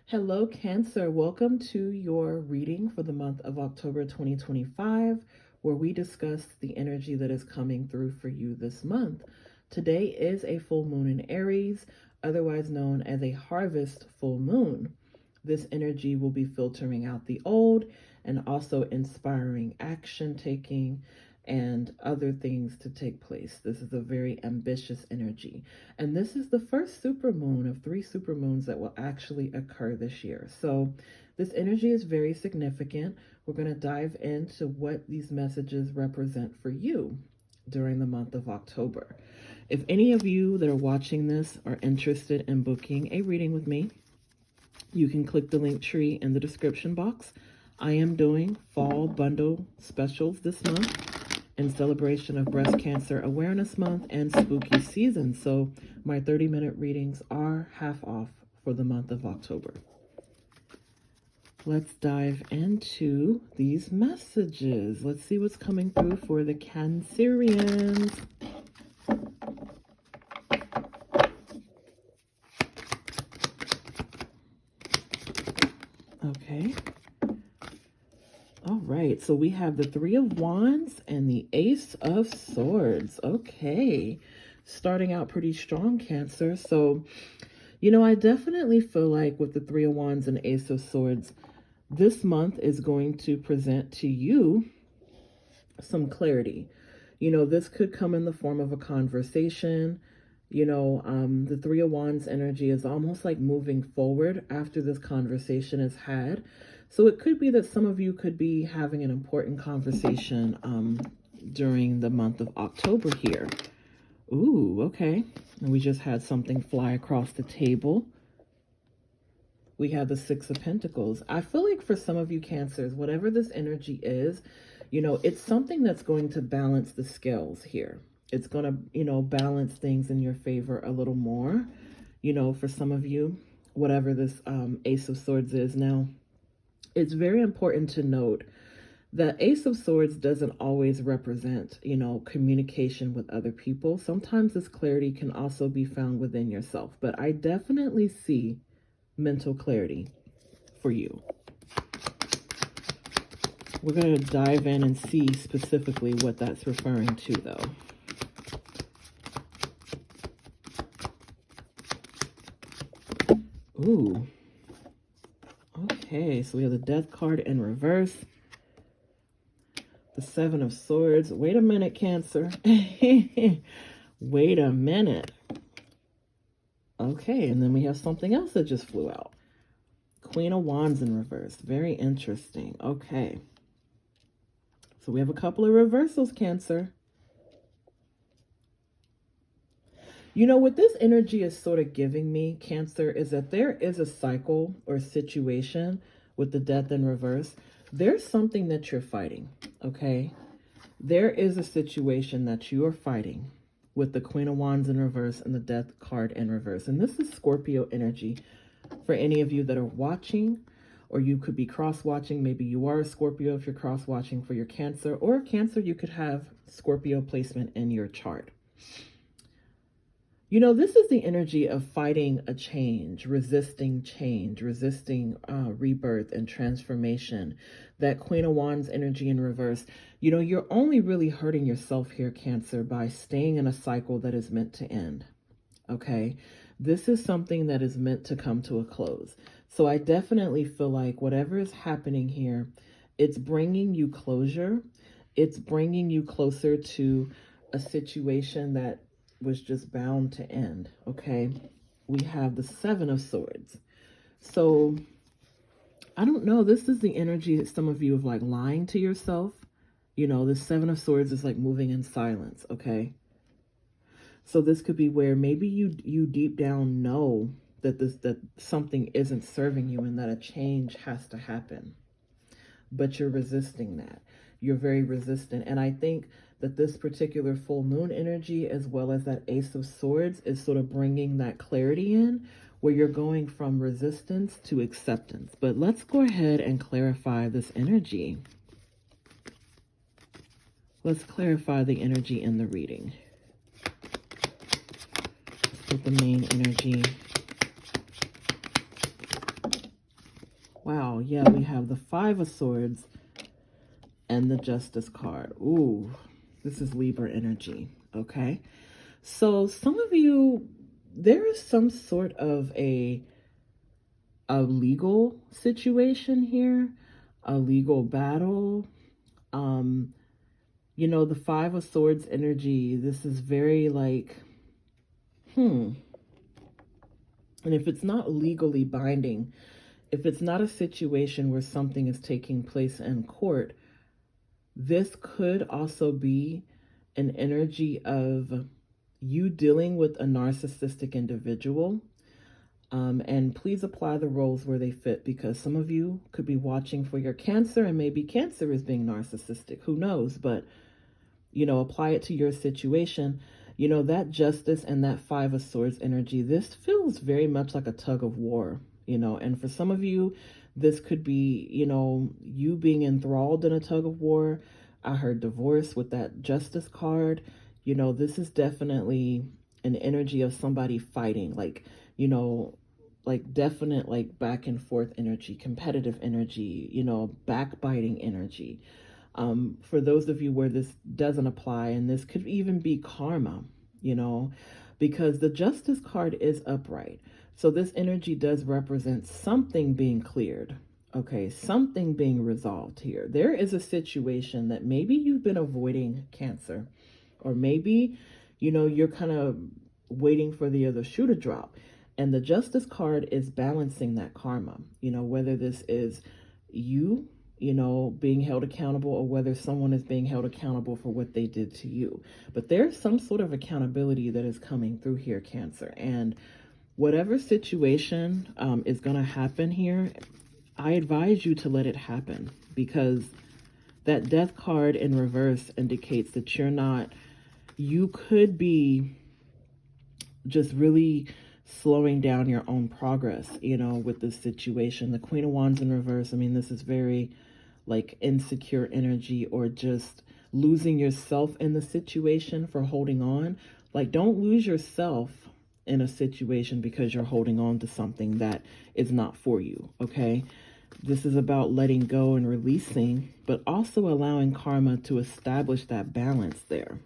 Hello, Cancer. Welcome to your reading for the month of October 2025, where we discuss the energy that is coming through for you this month. Today is a full moon in Aries, otherwise known as a harvest full moon. This energy will be filtering out the old and also inspiring action taking and other things to take place. This is a very ambitious energy. And this is the first supermoon of 3 supermoons that will actually occur this year. So this energy is very significant. We're going to dive into what these messages represent for you during the month of October. If any of you that are watching this are interested in booking a reading with me, you can click the link tree in the description box. I am doing fall bundle specials this month in celebration of Breast Cancer Awareness Month and spooky season. So my 30-minute readings are half off for the month of October. Let's dive into these messages. Let's see what's coming through for the Cancerians. Okay. All right, so we have the Three of Wands and the Ace of Swords. Okay, starting out pretty strong, Cancer. So, I definitely feel like with the Three of Wands and Ace of Swords, this month is going to present to you some clarity. This could come in the form of a conversation. The Three of Wands energy is almost like moving forward after this conversation is had. So it could be that some of you could be having an important conversation during the month of October here. Ooh, okay. And we just had something fly across the table. We have the Six of Pentacles. I feel like for some of you Cancers, whatever this energy is, it's something that's going to balance the scales here. It's going to, balance things in your favor a little more, for some of you, whatever this Ace of Swords is. Now, it's very important to note that Ace of Swords doesn't always represent, communication with other people. Sometimes this clarity can also be found within yourself, but I definitely see mental clarity for you. We're going to dive in and see specifically what that's referring to, though. Ooh. Okay, so we have the Death card in reverse. The Seven of Swords. Wait a minute, Cancer. Wait a minute. Okay, and then we have something else that just flew out. Queen of Wands in reverse. Very interesting. Okay. So we have a couple of reversals, Cancer. What this energy is sort of giving me, Cancer, is that there is a cycle or situation with the Death in reverse. There's something that you're fighting, okay? There is a situation that you are fighting with the Queen of Wands in reverse and the Death card in reverse. And this is Scorpio energy for any of you that are watching, or you could be cross-watching. Maybe you are a Scorpio if you're cross-watching for your Cancer, or Cancer, you could have Scorpio placement in your chart. This is the energy of fighting a change, resisting rebirth and transformation. That Queen of Wands energy in reverse. You're only really hurting yourself here, Cancer, by staying in a cycle that is meant to end. Okay? This is something that is meant to come to a close. So I definitely feel like whatever is happening here, it's bringing you closure. It's bringing you closer to a situation that was just bound to end. Okay, we have the Seven of Swords. So I don't know, this is the energy that some of you have like lying to yourself. The Seven of Swords is like moving in silence. Okay, so this could be where maybe you deep down know that something isn't serving you and that a change has to happen, but you're resisting that. You're very resistant. And I think that this particular full moon energy, as well as that Ace of Swords, is sort of bringing that clarity in where you're going from resistance to acceptance. But let's go ahead and clarify this energy. Let's clarify the energy in the reading. Let's put the main energy Wow, yeah, we have the Five of Swords and the Justice card. Ooh, this is Libra energy, okay? So some of you, there is some sort of a legal situation here, a legal battle. You know, the Five of Swords energy, this is very like, and if it's not legally binding, if it's not a situation where something is taking place in court, this could also be an energy of you dealing with a narcissistic individual. And please apply the roles where they fit, because some of you could be watching for your Cancer, and maybe Cancer is being narcissistic. Who knows? But, you know, apply it to your situation. You know, that Justice and that Five of Swords energy, this feels very much like a tug of war, you know, and for some of you, this could be, you know, you being enthralled in a tug of war. I heard divorce with that Justice card. You know, this is definitely an energy of somebody fighting, like, you know, like definite, like back and forth energy, competitive energy, you know, backbiting energy. For those of you where this doesn't apply, and this could even be karma, you know, because the Justice card is upright. So this energy does represent something being cleared. Okay, something being resolved here. There is a situation that maybe you've been avoiding, Cancer, or maybe, you know, you're kind of waiting for the other shoe to drop. And the Justice card is balancing that karma, you know, whether this is you, you know, being held accountable, or whether someone is being held accountable for what they did to you. But there's some sort of accountability that is coming through here, Cancer. And whatever situation is going to happen here, I advise you to let it happen, because that Death card in reverse indicates that you're not, you could be just really slowing down your own progress, you know, with this situation. The Queen of Wands in reverse, I mean, this is very like insecure energy, or just losing yourself in the situation for holding on. Like, don't lose yourself in a situation because you're holding on to something that is not for you, okay? This is about letting go and releasing, but also allowing karma to establish that balance there.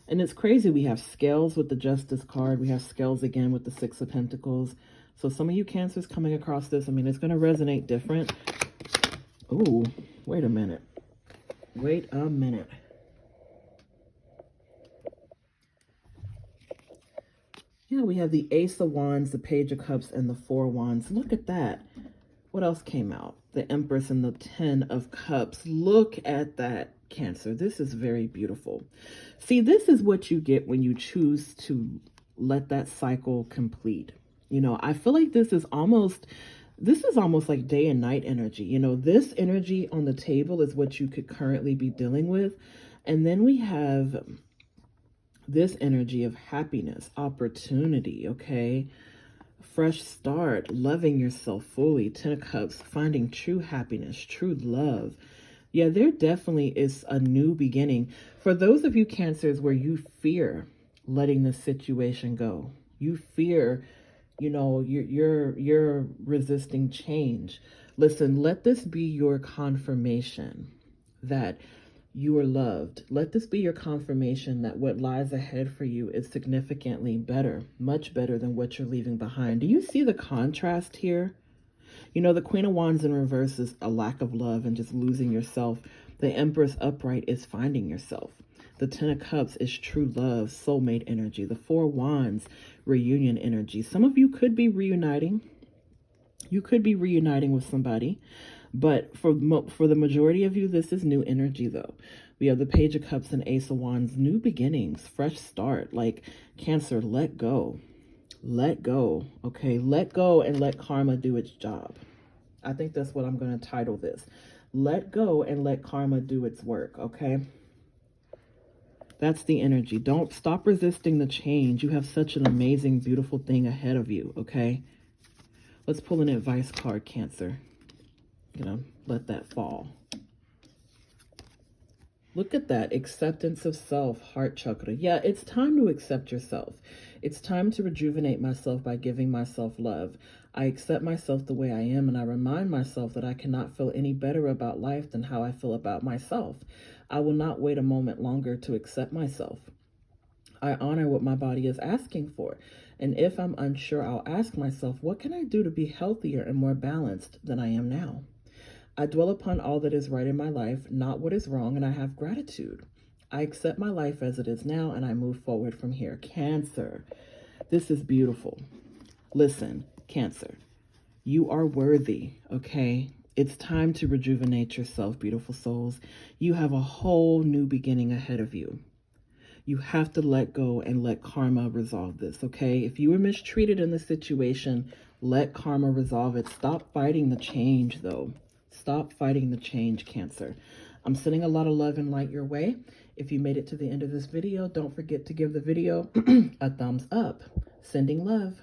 And it's crazy. We have scales with the Justice card. We have scales again with the Six of Pentacles. So some of you Cancers coming across this, I mean, it's going to resonate different. Ooh, wait a minute. Wait a minute. Yeah, we have the Ace of Wands, the Page of Cups, and the Four of Wands. Look at that. What else came out? The Empress and the Ten of Cups. Look at that, Cancer. This is very beautiful. See, this is what you get when you choose to let that cycle complete. You know, I feel like this is almost like day and night energy. You know, this energy on the table is what you could currently be dealing with. And then we have this energy of happiness, opportunity, okay? Fresh start, loving yourself fully. Ten of Cups, finding true happiness, true love. Yeah, there definitely is a new beginning. For those of you Cancers where you fear letting this situation go, you fear, you know, you're resisting change. Listen, let this be your confirmation that you are loved. Let this be your confirmation that what lies ahead for you is significantly better, much better than what you're leaving behind. Do you see the contrast here? You know, the Queen of Wands in reverse is a lack of love and just losing yourself. The Empress upright is finding yourself. The Ten of Cups is true love, soulmate energy. The Four of Wands, reunion energy. Some of you could be reuniting. You could be reuniting with somebody. But for the majority of you, this is new energy, though. We have the Page of Cups and Ace of Wands, new beginnings, fresh start. Like, Cancer, let go. Let go, okay? Let go and let karma do its job. I think that's what I'm going to title this. Let go and let karma do its work, okay? That's the energy. Don't stop resisting the change. You have such an amazing, beautiful thing ahead of you, okay? Let's pull an advice card, Cancer. You know, let that fall. Look at that. Acceptance of self, heart chakra. Yeah, it's time to accept yourself. It's time to rejuvenate myself by giving myself love. I accept myself the way I am, and I remind myself that I cannot feel any better about life than how I feel about myself. I will not wait a moment longer to accept myself. I honor what my body is asking for. And if I'm unsure, I'll ask myself, what can I do to be healthier and more balanced than I am now? I dwell upon all that is right in my life, not what is wrong, and I have gratitude. I accept my life as it is now, and I move forward from here. Cancer, this is beautiful. Listen, Cancer, you are worthy, okay? It's time to rejuvenate yourself, beautiful souls. You have a whole new beginning ahead of you. You have to let go and let karma resolve this, okay? If you were mistreated in this situation, let karma resolve it. Stop fighting the change, though. Stop fighting the change, Cancer. I'm sending a lot of love and light your way. If you made it to the end of this video, don't forget to give the video a thumbs up. Sending love.